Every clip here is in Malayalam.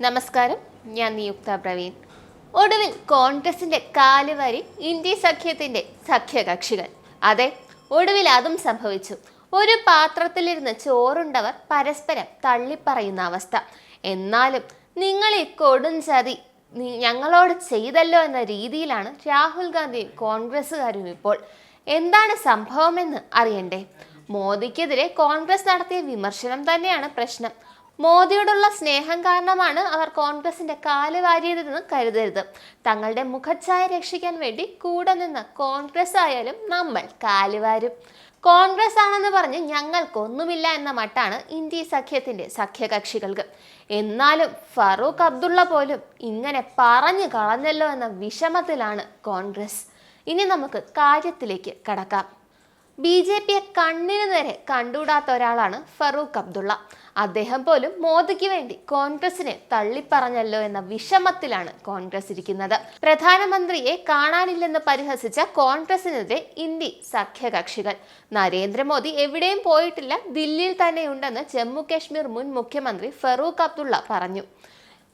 നമസ്കാരം, ഞാൻ നിയുക്ത പ്രവീൺ. ഒടുവിൽ കോൺഗ്രസിന്റെ കാലുവാരി ഇന്ത്യ സഖ്യത്തിന്റെ സഖ്യകക്ഷികൾ. അതെ, ഒടുവിൽ അതും സംഭവിച്ചു. ഒരു പാത്രത്തിലിരുന്ന് ചോറുണ്ടവർ പരസ്പരം തള്ളിപ്പറയുന്ന അവസ്ഥ. എന്നാലും നിങ്ങൾ ഈ കൊടും ചതി ഞങ്ങളോട് ചെയ്തല്ലോ എന്ന രീതിയിലാണ് രാഹുൽ ഗാന്ധിയും കോൺഗ്രസ്സുകാരും ഇപ്പോൾ. എന്താണ് സംഭവമെന്ന് അറിയണ്ടേ? മോദിക്കെതിരെ കോൺഗ്രസ് നടത്തിയ വിമർശനം തന്നെയാണ് പ്രശ്നം. മോദിയോടുള്ള സ്നേഹം കാരണമാണ് അവർ കോൺഗ്രസിന്റെ കാല് വാരിയതെന്ന് കരുതരുത്. തങ്ങളുടെ മുഖച്ഛായ രക്ഷിക്കാൻ വേണ്ടി കൂടെ നിന്ന് കോൺഗ്രസ് ആയാലും നമ്മൾ കാലുവാരും. കോൺഗ്രസ് ആണെന്ന് പറഞ്ഞ് ഞങ്ങൾക്കൊന്നുമില്ല എന്ന മട്ടാണ് ഇന്ത്യ സഖ്യത്തിന്റെ സഖ്യകക്ഷികൾക്ക്. എന്നാലും ഫറൂഖ് അബ്ദുള്ള പോലും ഇങ്ങനെ പറഞ്ഞു കളഞ്ഞല്ലോ എന്ന വിഷമത്തിലാണ് കോൺഗ്രസ്. ഇനി നമുക്ക് കാര്യത്തിലേക്ക് കടക്കാം. BJPയെ കണ്ണിന് നേരെ കണ്ടുകൂടാത്ത ഒരാളാണ് ഫറൂഖ് അബ്ദുള്ള. അദ്ദേഹം പോലും മോദിക്ക് വേണ്ടി കോൺഗ്രസിനെ തള്ളിപ്പറഞ്ഞല്ലോ എന്ന വിഷമത്തിലാണ് കോൺഗ്രസ് ഇരിക്കുന്നത്. പ്രധാനമന്ത്രിയെ കാണാനില്ലെന്ന് പരിഹസിച്ച കോൺഗ്രസിനെതിരെ ഇന്ത്യ സഖ്യകക്ഷികൾ. നരേന്ദ്രമോദി എവിടെയും പോയിട്ടില്ല, ദില്ലിയിൽ തന്നെയുണ്ടെന്ന് ജമ്മു കാശ്മീർ മുൻ മുഖ്യമന്ത്രി ഫറൂഖ് അബ്ദുള്ള പറഞ്ഞു.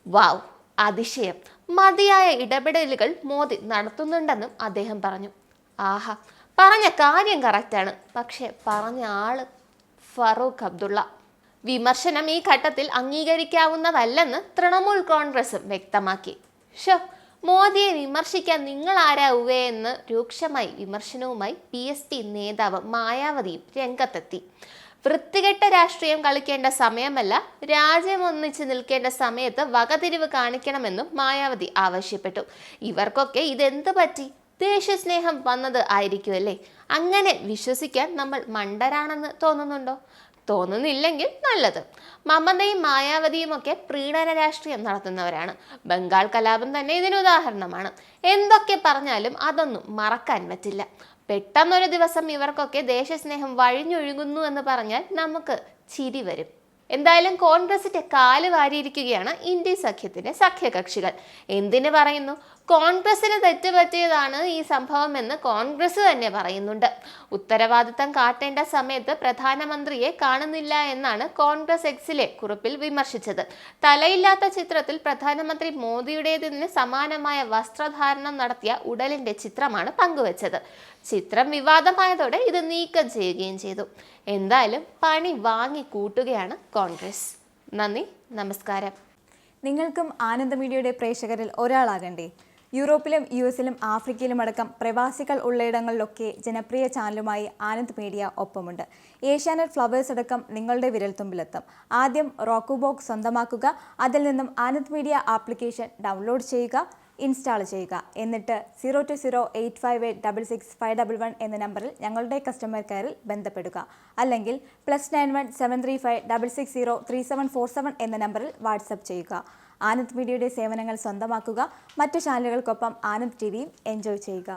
വാവ്, അതിശയം! മതിയായ ഇടപെടലുകൾ മോദി നടത്തുന്നുണ്ടെന്നും അദ്ദേഹം പറഞ്ഞു. ആഹാ, പറഞ്ഞ കാര്യം കറക്റ്റാണ്, പക്ഷെ പറഞ്ഞ ആള് ഫറൂഖ് അബ്ദുള്ള. വിമർശനം ഈ ഘട്ടത്തിൽ അംഗീകരിക്കാവുന്നതല്ലെന്ന് തൃണമൂൽ കോൺഗ്രസും വ്യക്തമാക്കി. മോദിയെ വിമർശിക്കാൻ നിങ്ങൾ ആരാവുകയെ എന്ന് രൂക്ഷമായി വിമർശനവുമായി PSP നേതാവ് മായാവതിയും രംഗത്തെത്തി. വൃത്തികെട്ട രാഷ്ട്രീയം കളിക്കേണ്ട സമയമല്ല, രാജ്യം ഒന്നിച്ച് നിൽക്കേണ്ട സമയത്ത് വകതിരിവ് കാണിക്കണമെന്നും മായാവതി ആവശ്യപ്പെട്ടു. ഇവർക്കൊക്കെ ഇതെന്ത് പറ്റി? ദേശസ്നേഹം വന്നത് ആയിരിക്കുമല്ലേ? അങ്ങനെ വിശ്വസിക്കാൻ നമ്മൾ മണ്ടരാണെന്ന് തോന്നുന്നുണ്ടോ? തോന്നുന്നില്ലെങ്കിൽ നല്ലത്. മമതയും മായാവതിയും ഒക്കെ പ്രീണന രാഷ്ട്രീയം നടത്തുന്നവരാണ്. ബംഗാൾ കലാപം തന്നെ ഇതിന് ഉദാഹരണമാണ്. എന്തൊക്കെ പറഞ്ഞാലും അതൊന്നും മറക്കാൻ പറ്റില്ല. പെട്ടെന്നൊരു ദിവസം ഇവർക്കൊക്കെ ദേശസ്നേഹം വഴിഞ്ഞൊഴുകുന്നു എന്ന് പറഞ്ഞാൽ നമുക്ക് ചിരി വരും. എന്തായാലും കോൺഗ്രസിന്റെ കാല് വാരിയിരിക്കുകയാണ് ഇന്ത്യ സഖ്യത്തിന്റെ സഖ്യകക്ഷികൾ. എന്തിനു പറയുന്നു? കോൺഗ്രസിന് തെറ്റുപറ്റിയതാണ് ഈ സംഭവം എന്ന് കോൺഗ്രസ് തന്നെ പറയുന്നുണ്ട്. ഉത്തരവാദിത്തം കാട്ടേണ്ട സമയത്ത് പ്രധാനമന്ത്രിയെ കാണുന്നില്ല എന്നാണ് കോൺഗ്രസ് എക്സിലെ കുറിപ്പിൽ വിമർശിച്ചത്. തലയില്ലാത്ത ചിത്രത്തിൽ പ്രധാനമന്ത്രി മോദിയുടേതിന് സമാനമായ വസ്ത്രധാരണം നടത്തിയ ഉടലിന്റെ ചിത്രമാണ് പങ്കുവച്ചത്. ചിത്രം വിവാദമായതോടെ ഇത് നീക്കം ചെയ്യുകയും ചെയ്തു. എന്തായാലും പണി വാങ്ങി കൂട്ടുകയാണ് കോൺഗ്രസ്. നന്ദി, നമസ്കാരം. നിങ്ങൾക്കും ആനന്ദ മീഡിയയുടെ പ്രേക്ഷകരിൽ ഒരാളാകണ്ടേ? യൂറോപ്പിലും US-ലും ആഫ്രിക്കയിലും അടക്കം പ്രവാസികൾ ഉള്ളയിടങ്ങളിലൊക്കെ ജനപ്രിയ ചാനലുമായി ആനന്ദ് മീഡിയ ഒപ്പമുണ്ട്. ഏഷ്യാനെറ്റ് ഫ്ലവേഴ്സ് അടക്കം നിങ്ങളുടെ വിരൽത്തുമ്പിലെത്തും. ആദ്യം റോക്കു ബോക്സ് സ്വന്തമാക്കുക. അതിൽ നിന്നും ആനന്ദ് മീഡിയ ആപ്ലിക്കേഷൻ ഡൗൺലോഡ് ചെയ്യുക, ഇൻസ്റ്റാൾ ചെയ്യുക. എന്നിട്ട് 02085866511 എന്ന നമ്പറിൽ ഞങ്ങളുടെ കസ്റ്റമർ കെയറിൽ ബന്ധപ്പെടുക. അല്ലെങ്കിൽ +91 735 660 3747 എന്ന നമ്പറിൽ വാട്സപ്പ് ചെയ്യുക. ആനന്ദ് മീഡിയയുടെ സേവനങ്ങൾ സ്വന്തമാക്കുക. മറ്റു ചാനലുകൾക്കൊപ്പം ആനന്ദ് TVയും എൻജോയ് ചെയ്യുക.